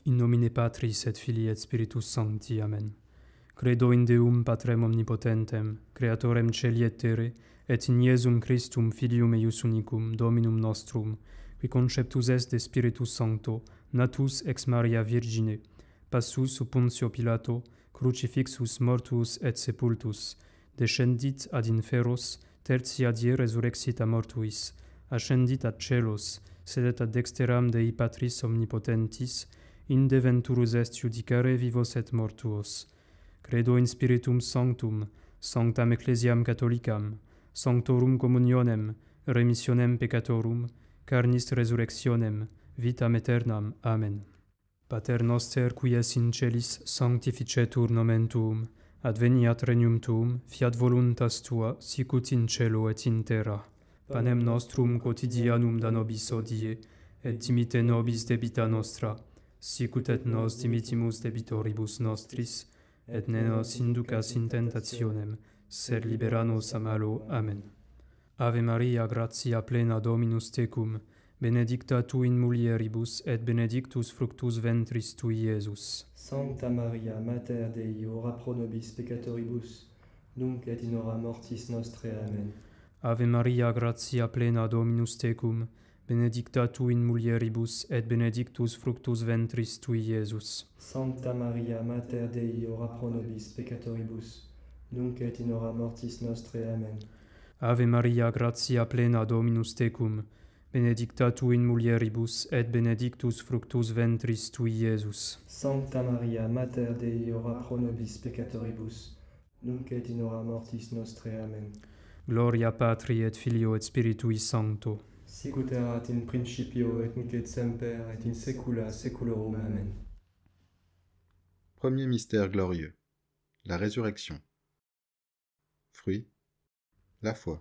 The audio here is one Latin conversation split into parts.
In nomine Patris et Filii et Spiritus Sancti. Amen. Credo in Deum Patrem omnipotentem, Creatorem celi et terre, et in Iesum Christum Filium eius unicum, Dominum nostrum, qui conceptus est de Spiritus Sancto, natus ex Maria Virgine, passus sub Pontio Pilato, crucifixus mortuus et sepultus, descendit ad inferos, tertia die resurrexit a mortuis, ascendit ad celos, sedet ad dexteram Dei Patris omnipotentis, inde venturus est judicare vivos et mortuos. Credo in Spiritum Sanctum, sanctam Ecclesiam Catholicam, sanctorum communionem, remissionem peccatorum, carnis resurrectionem, vitam aeternam. Amen. Pater noster, qui es in celis, sanctificetur nomen tuum, adveniat regnum tuum, fiat voluntas tua, sicut in cielo et in terra. Panem nostrum quotidianum da nobis hodie, et dimite nobis debita nostra, sicut et nos dimittimus debitoribus nostris, et ne nos inducas in tentationem, sed libera nos a malo. Amen. Ave Maria, gratia plena Dominus tecum, benedicta tu in mulieribus, et benedictus fructus ventris tui, Iesus. Sancta Maria, Mater Dei, ora pro nobis peccatoribus, nunc et in hora mortis nostrae. Amen. Ave Maria, gratia plena Dominus tecum, benedicta tu in mulieribus, et benedictus fructus ventris tui, Iesus. Sancta Maria, Mater Dei, ora pro nobis peccatoribus, nunc et in hora mortis nostrae. Amen. Ave Maria, gratia plena Dominus tecum, benedicta tu in mulieribus, et benedictus fructus ventris tui, Iesus. Sancta Maria, Mater Dei, ora pro nobis peccatoribus, nunc et in hora mortis nostrae. Amen. Gloria Patri et Filio et Spiritui Sancto. Sicut erat in principio et nunc et semper et in saecula saeculorum. Amen. Premier mystère glorieux, la résurrection. Fruit, la foi.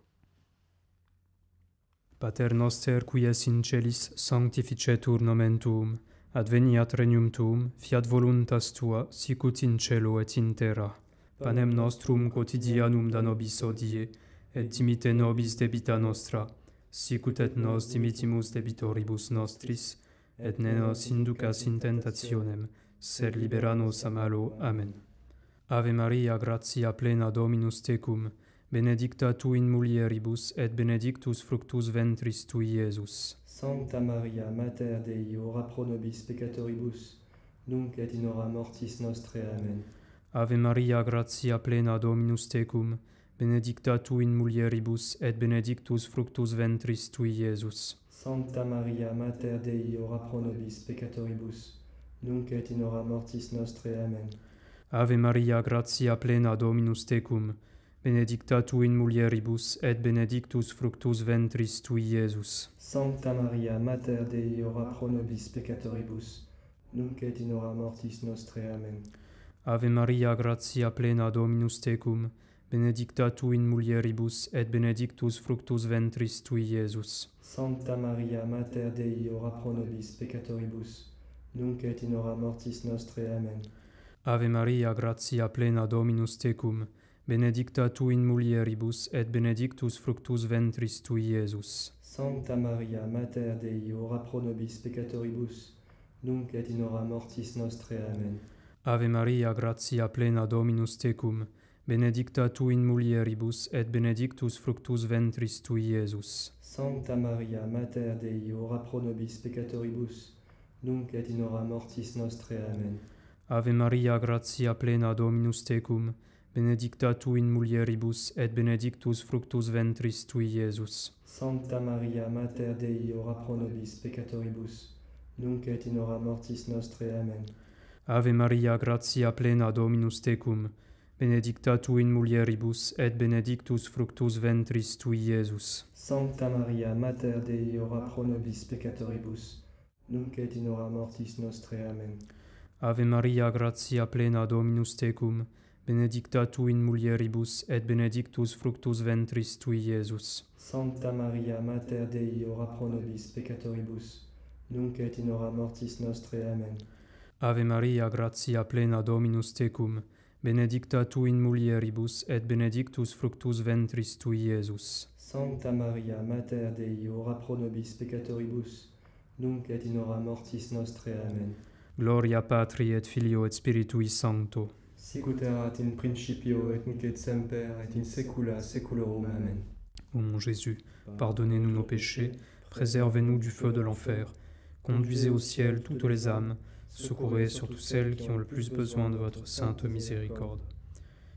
Pater noster, qui es in celis, sanctificetur nomen tuum, adveniat regnum tuum, fiat voluntas tua, sicut in cielo et in terra. Panem nostrum quotidianum da nobis hodie, et dimite nobis debita nostra, sicut et nos dimittimus debitoribus nostris, et ne nos inducas in tentationem, sed libera nos a malo. Amen. Ave Maria, gratia plena Dominus tecum, benedicta tu in mulieribus, et benedictus fructus ventris tui, Iesus. Sancta Maria, Mater Dei, ora pro nobis peccatoribus, nunc et in hora mortis nostrae. Amen. Ave Maria, gratia plena Dominus tecum, benedicta tu in mulieribus, et benedictus fructus ventris tui, Iesus. Sancta Maria, Mater Dei, ora pro nobis peccatoribus, nunc et in hora mortis nostrae. Amen. Ave Maria, gratia plena Dominus tecum, benedicta tu in mulieribus, et benedictus fructus ventris tui, Iesus. Sancta Maria, Mater Dei, ora pro nobis peccatoribus, nunc et in hora mortis nostrae. Amen. Ave Maria, gratia plena Dominus tecum, benedicta tu in mulieribus, et benedictus fructus ventris tui, Iesus. Sancta Maria, Mater Dei, ora pro nobis peccatoribus, nunc et in hora mortis nostrae. Amen. Ave Maria, gratia plena Dominus tecum, benedicta tu in mulieribus, et benedictus fructus ventris tui, Iesus. Sancta Maria, Mater Dei, ora pro nobis peccatoribus, nunc et in hora mortis nostrae. Amen. Ave Maria, gratia plena Dominus tecum, benedicta tu in mulieribus, et benedictus fructus ventris tui, Iesus. Sancta Maria, Mater Dei, ora pro nobis peccatoribus, nunc et in hora mortis nostrae. Amen. Ave Maria, gratia plena Dominus tecum, benedicta tu in mulieribus, et benedictus fructus ventris tui, Iesus. Sancta Maria, Mater Dei, ora pro nobis peccatoribus, nunc et in hora mortis nostrae. Amen. Ave Maria, gratia plena Dominus tecum, benedicta tu in mulieribus, et benedictus fructus ventris tui, Iesus. Sancta Maria, Mater Dei, ora pro nobis peccatoribus, nunc et in hora mortis nostrae. Amen. Ave Maria, gratia plena Dominus tecum, benedicta tu in mulieribus, et benedictus fructus ventris tui, Iesus. Sancta Maria, Mater Dei, ora pro nobis peccatoribus, nunc et in hora mortis nostrae. Amen. Ave Maria, gratia plena Dominus tecum, benedicta tu in mulieribus, et benedictus fructus ventris tui, Iesus. Sancta Maria, Mater Dei, ora pro nobis peccatoribus, nunc et in hora mortis nostrae. Amen. Gloria Patri et Filio et Spiritui Sancto. Sic ut erat in principio et nunc et semper et in saecula saeculorum. Amen. Ô mon Jésus, pardonnez-nous nos péchés, préservez-nous du feu de l'enfer, conduisez au ciel toutes les âmes, secourez surtout celles qui ont le plus besoin de votre sainte miséricorde.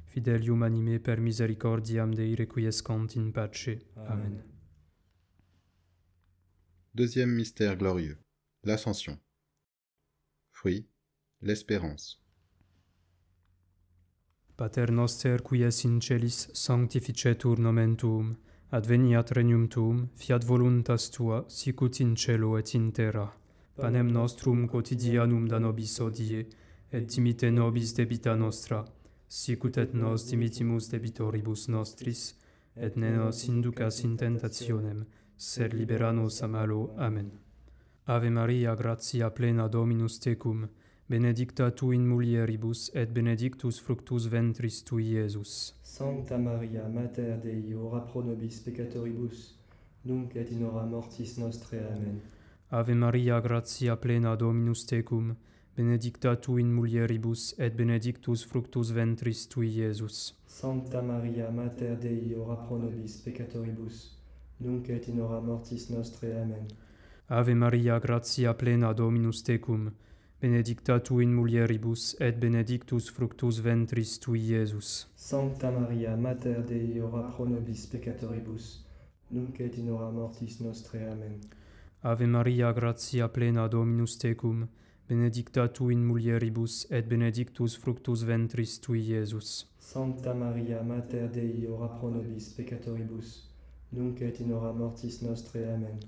Fidelium anime per misericordiam Dei requiescant in pace. Amen. Deuxième mystère glorieux, l'Ascension. Fruit, l'espérance. Pater noster qui es in celis, sanctificetur nomen tuum, adveniat regnum tuum, fiat voluntas tua, sicut in cielo et in terra. Panem nostrum quotidianum da nobis hodie, et dimite nobis debita nostra, sicut et nos dimittimus debitoribus nostris, et ne nos inducas in tentationem, sed libera nos a malo. Amen. Ave Maria, gratia plena Dominus tecum, benedicta tu in mulieribus, et benedictus fructus ventris tui, Iesus. Sancta Maria, Mater Dei, ora pro nobis peccatoribus, nunc et in hora mortis nostrae. Amen. Ave Maria, gratia plena Dominus tecum, benedicta tu in mulieribus, et benedictus fructus ventris tui, Iesus. Sancta Maria, Mater Dei, ora pro nobis peccatoribus, nunc et in hora mortis nostrae. Amen. Ave Maria, gratia plena Dominus tecum, benedicta tu in mulieribus, et benedictus fructus ventris tui, Iesus. Sancta Maria, Mater Dei, ora pro nobis peccatoribus, nunc et in hora mortis nostrae. Amen. Ave Maria, gratia plena Dominus tecum, benedicta tu in mulieribus, et benedictus fructus ventris tui, Iesus. Sancta Maria, Mater Dei, ora pro nobis peccatoribus, nunc et in hora mortis nostrae. Amen.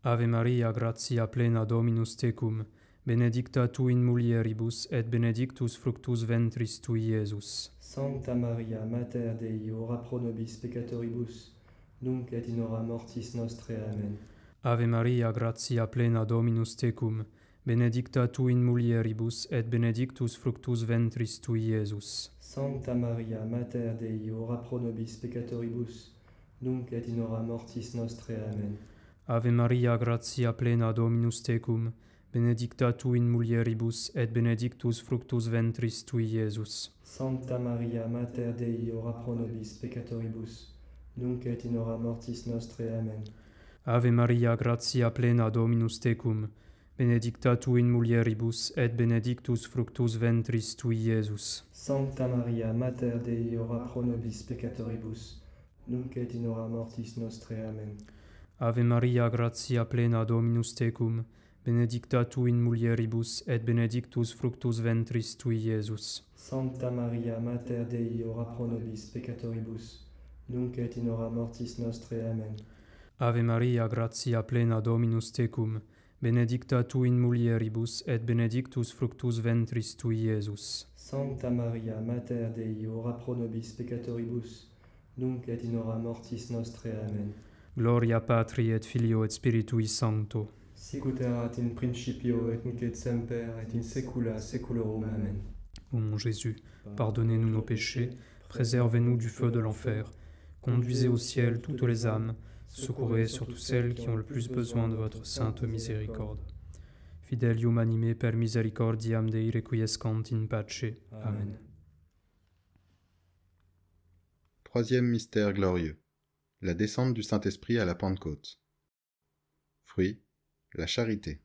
Ave Maria, gratia plena Dominus tecum, benedicta tu in mulieribus, et benedictus fructus ventris tui, Iesus. Sancta Maria, Mater Dei, ora pro nobis peccatoribus, nunc et in hora mortis nostrae. Amen. Ave Maria, gratia plena Dominus tecum, benedicta tu in mulieribus, et benedictus fructus ventris tui, Iesus. Sancta Maria, Mater Dei, ora pro nobis peccatoribus, nunc et in hora mortis nostrae. Amen. Ave Maria, gratia plena Dominus tecum, benedicta tu in mulieribus, et benedictus fructus ventris tui, Iesus. Sancta Maria, Mater Dei, ora pro nobis peccatoribus, nunc et in hora mortis nostrae. Amen. Ave Maria, gratia plena Dominus tecum, benedicta tu in mulieribus, et benedictus fructus ventris tui, Iesus. Sancta Maria, Mater Dei, ora pro nobis peccatoribus, nunc et in hora mortis nostrae. Amen. Ave Maria, gratia plena Dominus tecum, benedicta tu in mulieribus, et benedictus fructus ventris tui, Iesus. Sancta Maria, Mater Dei, ora pro nobis peccatoribus, nunc et in hora mortis nostrae. Amen. Ave Maria, gratia plena Dominus tecum, benedicta tu in mulieribus, et benedictus fructus ventris tui, Iesus. Sancta Maria, Mater Dei, ora pro nobis peccatoribus, nunc et in hora mortis nostrae. Amen. Gloria Patri et Filio et Spiritui Sancto. Sic ut erat in principio et nunc et semper et in saecula saeculorum. Amen. Ô mon Jésus, pardonnez-nous nos péchés, préservez-nous du feu de l'enfer, conduisez au ciel toutes les âmes, secourez surtout celles qui ont le plus besoin de votre sainte miséricorde. Fidelium anime per misericordiam Dei requiescant in pace. Amen. Troisième mystère glorieux, la descente du Saint-Esprit à la Pentecôte. Fruit, la charité.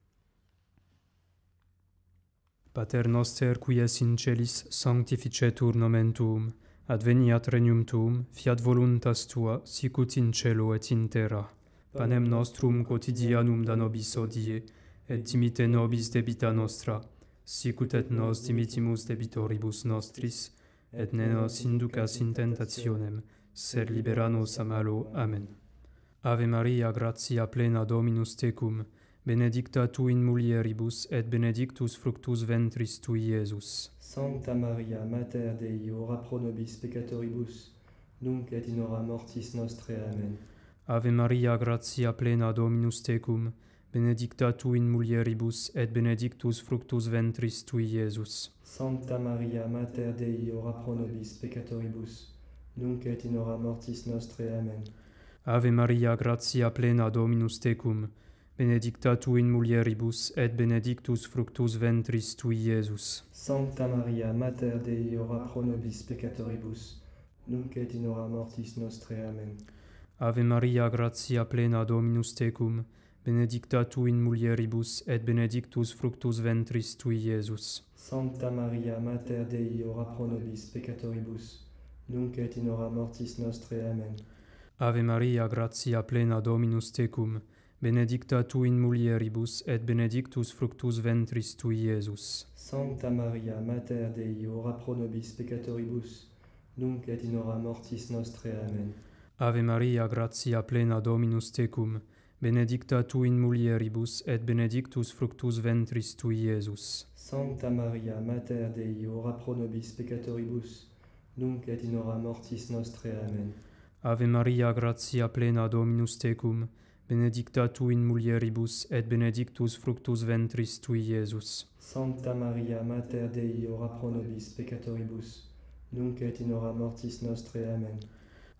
Pater noster qui es in celis, sanctificetur nomen tuum, adveniat regnum tuum, fiat voluntas tua, sicut in cielo et in terra. Panem nostrum quotidianum da nobis hodie, et dimite nobis debita nostra, sicut et nos dimittimus debitoribus nostris, et ne nos inducas in tentationem, sed libera nos a malo. Amen. Ave Maria, gratia plena Dominus tecum, benedicta tu in mulieribus, et benedictus fructus ventris tui, Iesus. Sancta Maria, Mater Dei, ora pro nobis peccatoribus, nunc et in hora mortis nostrae. Amen. Ave Maria, gratia plena Dominus tecum, benedicta tu in mulieribus, et benedictus fructus ventris tui, Iesus. Sancta Maria, Mater Dei, ora pro nobis peccatoribus, nunc et in hora mortis nostrae. Amen. Ave Maria, gratia plena Dominus tecum, benedicta tu in mulieribus, et benedictus fructus ventris tui, Iesus. Sancta Maria, Mater Dei, ora pro nobis peccatoribus, nunc et in hora mortis nostrae. Amen. Ave Maria, gratia plena, Dominus tecum, benedicta tu in mulieribus, et benedictus fructus ventris tui, Iesus. Sancta Maria, Mater Dei, ora pro nobis peccatoribus, nunc et in hora mortis nostrae. Amen. Ave Maria, gratia plena, Dominus tecum, benedicta tu in mulieribus, et benedictus fructus ventris tui, Iesus. Sancta Maria, Mater Dei, ora pro nobis peccatoribus, nunc et in hora mortis nostrae. Amen. Ave Maria, gratia plena, Dominus tecum, benedicta tu in mulieribus, et benedictus fructus ventris tui, Iesus. Sancta Maria, Mater Dei, ora pro nobis peccatoribus, nunc et in hora mortis nostrae. Amen. Ave Maria, gratia plena, Dominus tecum, benedicta tu in mulieribus, et benedictus fructus ventris tui, Iesus. Sancta Maria, Mater Dei, ora pro nobis peccatoribus, nunc et in hora mortis nostrae. Amen.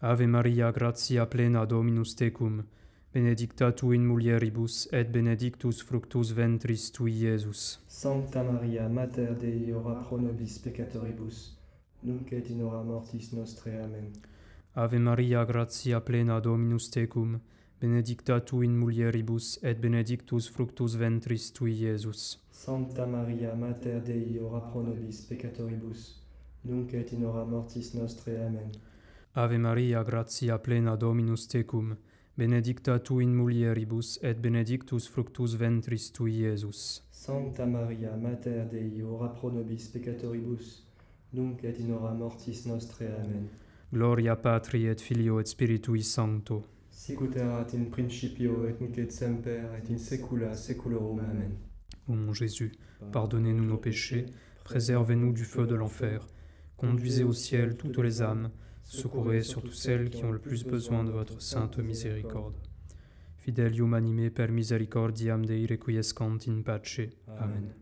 Ave Maria, gratia plena, Dominus tecum, benedicta tu in mulieribus, et benedictus fructus ventris tui, Iesus. Sancta Maria, Mater Dei, ora pro nobis peccatoribus, nunc et in hora mortis nostrae. Amen. Ave Maria, gratia plena, Dominus tecum, benedicta tu in mulieribus, et benedictus fructus ventris tui, Iesus. Sancta Maria, Mater Dei, ora pro nobis peccatoribus, nunc et in hora mortis nostrae. Amen. Ave Maria, gratia plena, Dominus tecum, benedicta tu in mulieribus, et benedictus fructus ventris tui, Iesus. Sancta Maria, Mater Dei, ora pro nobis peccatoribus, nunc et in hora mortis nostrae. Amen. Gloria Patri et Filio et Spiritui Sancto. Sic ut erat in principio et nunc et semper et in saecula saeculorum. Amen. Ô mon Jésus, pardonnez-nous nos péchés, préservez-nous du feu de l'enfer, conduisez au ciel toutes les âmes, secourez surtout celles qui ont le plus besoin de votre sainte miséricorde. Fidelium anime per misericordiam Dei requiescant in pace. Amen.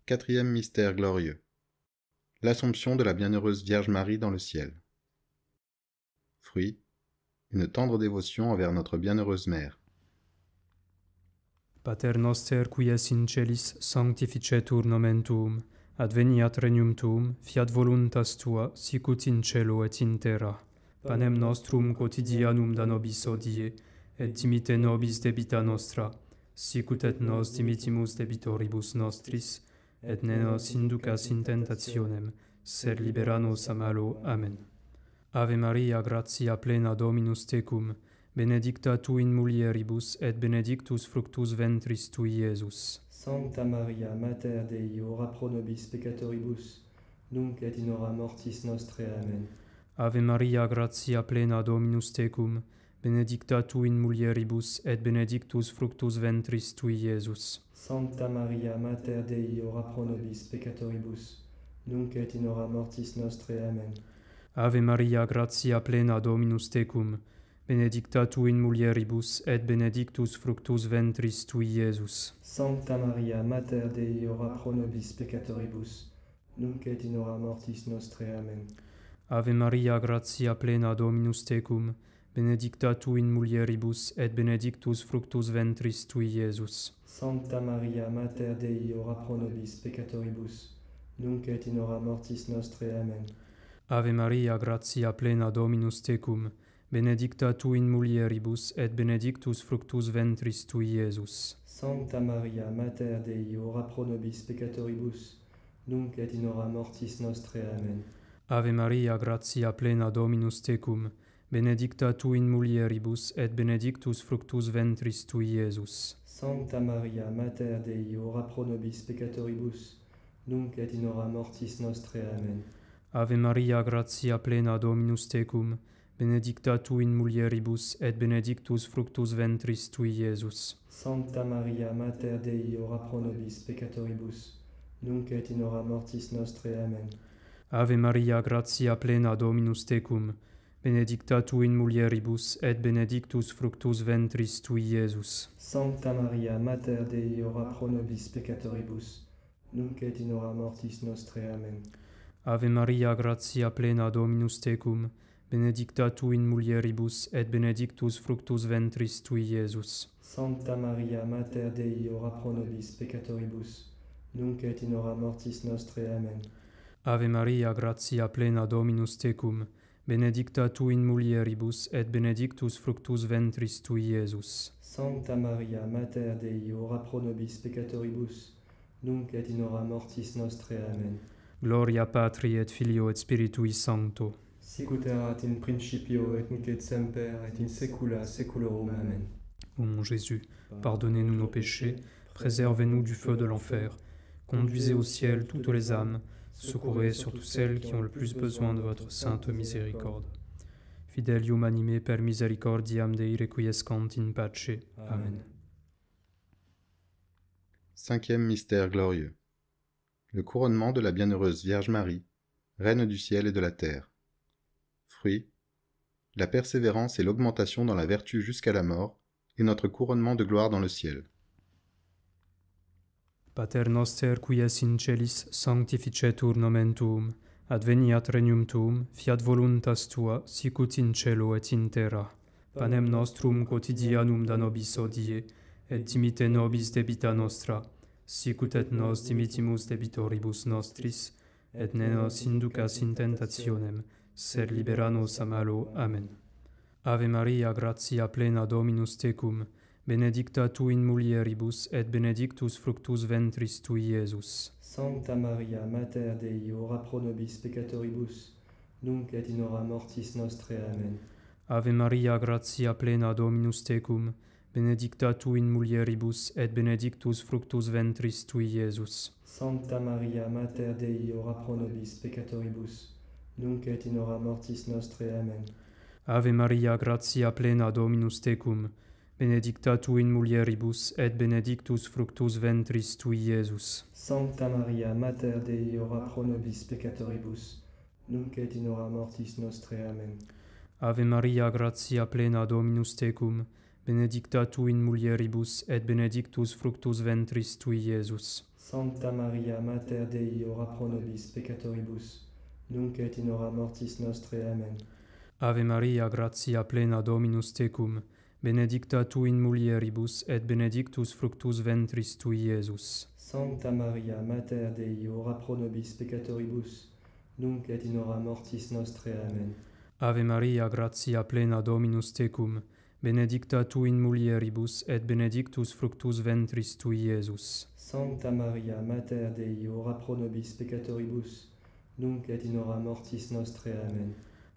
Quatrième mystère glorieux. L'Assomption de la Bienheureuse Vierge Marie dans le ciel. Fruit, une tendre dévotion envers notre Bienheureuse Mère. Pater noster qui es in celis, sanctificetur nomen tuum, adveniat regnum tuum, fiat voluntas tua, sicut in cielo et in terra. Panem nostrum quotidianum da nobis hodie, et dimite nobis debita nostra, sicut et nos dimitimus debitoribus nostris, et ne nos inducas in tentationem, sed libera nos a malo. Amen. Ave Maria, gratia plena, Dominus tecum, benedicta tu in mulieribus, et benedictus fructus ventris tui, Iesus. Sancta Maria, Mater Dei, ora pro nobis peccatoribus, nunc et in hora mortis nostrae. Amen. Ave Maria, gratia plena, Dominus tecum, benedicta tu in mulieribus, et benedictus fructus ventris tui, Iesus. Sancta Maria, Mater Dei, ora pro nobis peccatoribus, nunc et in hora mortis nostrae. Amen. Ave Maria, gratia plena, Dominus tecum, benedicta tu in mulieribus, et benedictus fructus ventris tui, Iesus. Sancta Maria, Mater Dei, ora pro nobis peccatoribus, nunc et in hora mortis nostrae. Amen. Ave Maria, gratia plena, Dominus tecum, benedicta tu in mulieribus, et benedictus fructus ventris tui, Iesus. Sancta Maria, Mater Dei, ora pro nobis peccatoribus, nunc et in hora mortis nostrae. Amen. Ave Maria, gratia plena, Dominus tecum, benedicta tu in mulieribus, et benedictus fructus ventris tui, Iesus. Sancta Maria, Mater Dei, ora pro nobis peccatoribus, nunc et in hora mortis nostrae. Amen. Ave Maria, gratia plena, Dominus tecum, benedicta tu in mulieribus, et benedictus fructus ventris tui, Iesus. Sancta Maria, Mater Dei, ora pro nobis peccatoribus, nunc et in hora mortis nostrae. Amen. Ave Maria, gratia plena, Dominus tecum, benedicta tu in mulieribus, et benedictus fructus ventris tui, Iesus. Sancta Maria, Mater Dei, ora pro nobis peccatoribus, nunc et in hora mortis nostrae. Amen. Ave Maria, gratia plena, Dominus tecum, benedicta tu in mulieribus, et benedictus fructus ventris tui, Iesus. Sancta Maria, Mater Dei, ora pro nobis peccatoribus, nunc et in hora mortis nostrae. Amen. Ave Maria, gratia plena, Dominus tecum, benedicta tu in mulieribus, et benedictus fructus ventris tui, Iesus. Sancta Maria, Mater Dei, ora pro nobis peccatoribus, nunc et in hora mortis nostre. Amen. Ave Maria, gratia plena Dominus tecum, benedicta tu in mulieribus, et benedictus fructus ventris tui, Iesus. Sancta Maria, Mater Dei, ora pro nobis peccatoribus, nunc et in hora mortis nostre. Amen. Gloria Patri et Filio et Spiritui Sancto. Sic ut erat in principio et nunc et semper et in saecula saeculorum. Amen. Ô mon Jésus, pardonnez-nous nos péchés, préservez-nous du feu de l'enfer, conduisez au ciel toutes les âmes, secourez surtout celles qui ont le plus besoin de votre sainte miséricorde. Fidelium anime per misericordiam Dei requiescant in pace. Amen. Cinquième mystère glorieux. Le couronnement de la bienheureuse Vierge Marie, Reine du ciel et de la terre. Fruit, la persévérance et l'augmentation dans la vertu jusqu'à la mort, et notre couronnement de gloire dans le ciel. Pater noster qui es in celis, sanctificetur nomen tuum, adveniat regnum tuum, fiat voluntas tua, sicut in cielo et in terra. Panem nostrum quotidianum da nobis hodie, et dimite nobis debita nostra, sicut et nos dimitimus debitoribus nostris, et ne nos inducas in tentationem, sed libera nos a malo. Amen. Ave Maria, gratia plena Dominus tecum, benedicta tu in mulieribus, et benedictus fructus ventris tui, Iesus. Sancta Maria, Mater Dei, ora pro nobis peccatoribus, nunc et in hora mortis nostre. Amen. Ave Maria, gratia plena Dominus tecum, benedicta tu in mulieribus, et benedictus fructus ventris tui, Iesus. Sancta Maria, Mater Dei, ora pro nobis peccatoribus, nunc et in hora mortis nostre. Amen. Ave Maria, gratia plena Dominus tecum, benedicta tu in mulieribus, et benedictus fructus ventris tui, Iesus. Sancta Maria, Mater Dei, ora pro nobis peccatoribus, nunc et in hora mortis nostre. Amen. Ave Maria, gratia plena Dominus tecum, benedicta tu in mulieribus, et benedictus fructus ventris tui, Iesus. Sancta Maria, Mater Dei, ora pro nobis peccatoribus, nunc et in hora mortis nostre. Amen. Ave Maria, gratia plena Dominus tecum, benedicta tu in mulieribus, et benedictus fructus ventris tui, Iesus. Sancta Maria, Mater Dei, ora pro nobis peccatoribus, nunc et in hora mortis nostre. Amen. Ave Maria, gratia plena Dominus tecum, benedicta tu in mulieribus, et benedictus fructus ventris tui, Iesus. Sancta Maria, Mater Dei, ora pro nobis peccatoribus, nunc et in hora mortis nostre. Amen.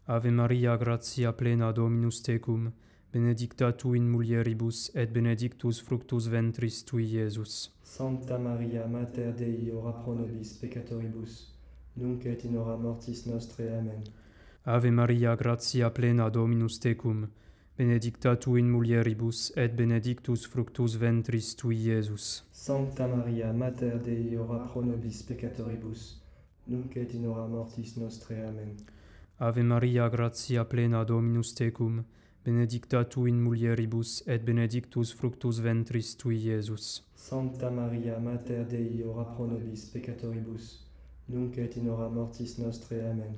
Ave Maria, gratia plena Dominus tecum, benedicta tu in mulieribus, et benedictus fructus ventris tui, Iesus. Sancta Maria, Mater Dei, ora pro nobis peccatoribus, nunc et in hora mortis nostre. Amen. Ave Maria, gratia plena Dominus tecum, benedicta tu in mulieribus, et benedictus fructus ventris tui, Iesus. Sancta Maria, Mater Dei, ora pro nobis peccatoribus, nunc et in hora mortis nostre. Amen. Ave Maria, gratia plena Dominus tecum, benedicta tu in mulieribus, et benedictus fructus ventris tui, Iesus. Sancta Maria, Mater Dei, ora pro nobis peccatoribus, nunc et in hora mortis nostre. Amen.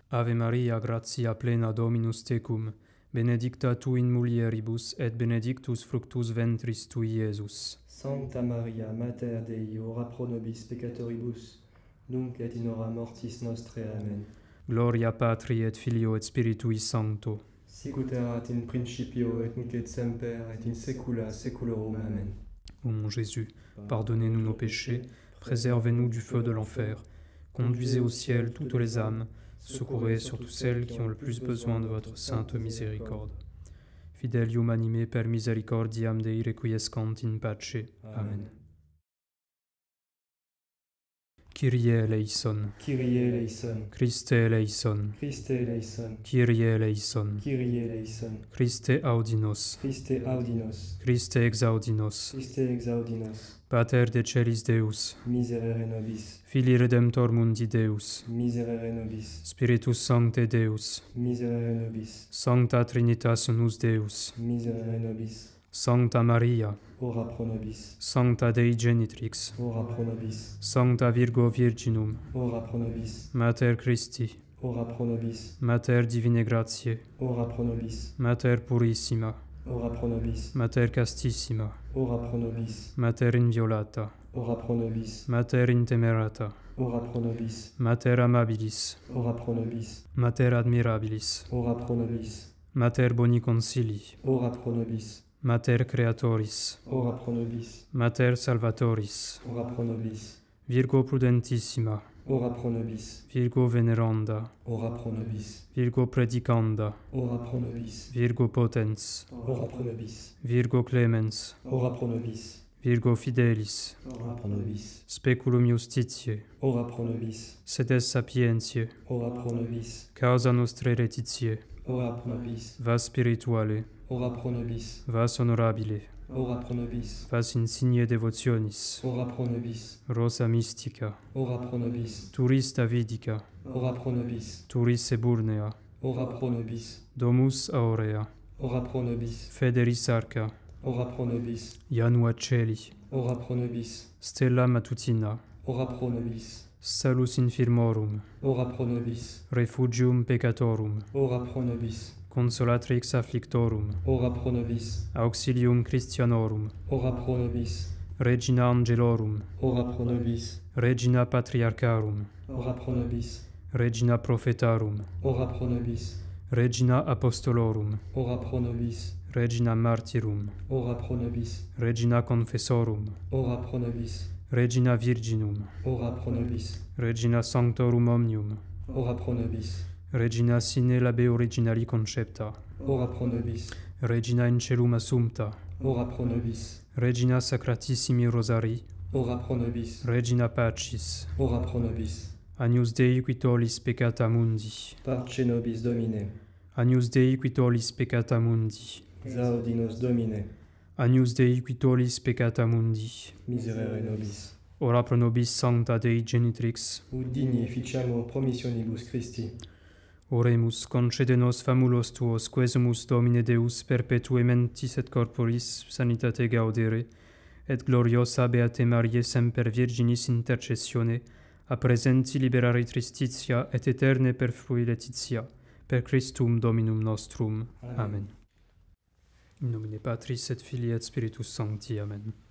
Ave Maria, gratia plena Dominus tecum, benedicta tu in mulieribus, et benedictus fructus ventris tui, Iesus. Sancta Maria, Mater Dei, ora pro nobis peccatoribus, nunc et in hora mortis nostre. Amen. Gloria Patri et Filio et Spiritui Sancto. Sic ut erat in principio et nunc et semper et in saecula saeculorum. Amen. Ô mon Jésus, pardonnez-nous nos péchés, préservez-nous du feu de l'enfer, conduisez au ciel toutes les âmes, secourez surtout celles qui ont le plus besoin de votre sainte miséricorde. Fidelium anime per misericordiam Dei requiescant in pace. Amen. Kyrie eleison. Kyrie eleison. Christe eleison. Christe eleison. Kyrie eleison. Kyrie eleison. Christe audinos. Christe audinos. Christe exaudinos. Christe exaudinos. Pater de celis Deus, Miserere nobis. Filii Redemptor mundi Deus, Miserere nobis. Spiritus Sancte Deus, Miserere nobis. Sancta Trinitas unus Deus, Miserere nobis. Sancta Maria, Ora pro nobis. Sancta Dei Genitrix, Ora pro nobis. Sancta Virgo Virginum, Ora pro nobis. Mater Christi, ora pro nobis, Mater divine gratiae, ora pro nobis, Mater purissima, ora pro nobis, Mater castissima, ora pro nobis, Mater inviolata, ora pro nobis, Mater intemerata, ora pro nobis, Mater amabilis, ora pro nobis, Mater admirabilis, ora pro nobis, Mater boni consilii, ora pro nobis, Mater creatoris, ora pro nobis, Mater salvatoris, ora pro nobis, Virgo prudentissima, ora pro nobis, Virgo veneranda, ora pro nobis, Virgo predicanda, ora pro nobis, Virgo potens, ora pro nobis, Virgo clemens, ora pro nobis, Virgo fidelis, ora pro nobis, speculum justitiae, ora pro nobis, sedes sapientiae, ora pro nobis, causa nostrae retitiae, ora pro nobis, vas spirituale, ora pro nobis, vas honorabile, ora pro nobis, vas insigne devotionis, ora pro nobis, rosa mystica, ora pro nobis, turis Davidica, ora pro nobis, turis eburnea, ora pro nobis, domus aurea, ora pro nobis, federis arca, ora pro nobis, janua celi, ora pro nobis, stella matutina, ora pro nobis, salus infirmorum, ora pro nobis, refugium peccatorum, ora pro nobis, consolatrix afflictorum, ora pro nobis, auxilium Christianorum, ora pro nobis, regina angelorum, ora pro nobis, regina patriarcharum, ora pro nobis, regina prophetarum, ora pro nobis, regina apostolorum, ora pro nobis, regina martyrum, ora pro nobis, regina confessorum, ora pro nobis, regina virginum, ora pro nobis, regina sanctorum omnium, ora pro nobis, regina sine labe originali concepta, ora pro nobis, regina in celum assumpta, ora pro nobis, regina sacratissimi rosarii, ora pro nobis, regina pacis, ora pro nobis, Agnus Dei qui tollis peccata mundi, parce nobis Domine, Agnus Dei qui tollis peccata mundi, Zaudi nos Domine, Agnus Dei qui tollis peccata mundi, miserere nobis, ora pro nobis sancta Dei genitrix, ut digni ficiamur promissionibus Christi, oremus concede nos famulos tuos, quesumus Domine Deus perpetue mentis et corporis sanitate gaudere, et gloriosa Beate Mariae semper Virginis intercessione, a presenti liberare tristitia et eterne perflui letitia, per Christum Dominum nostrum. Amen. In nomine Patris et Filii et Spiritus Sancti. Amen.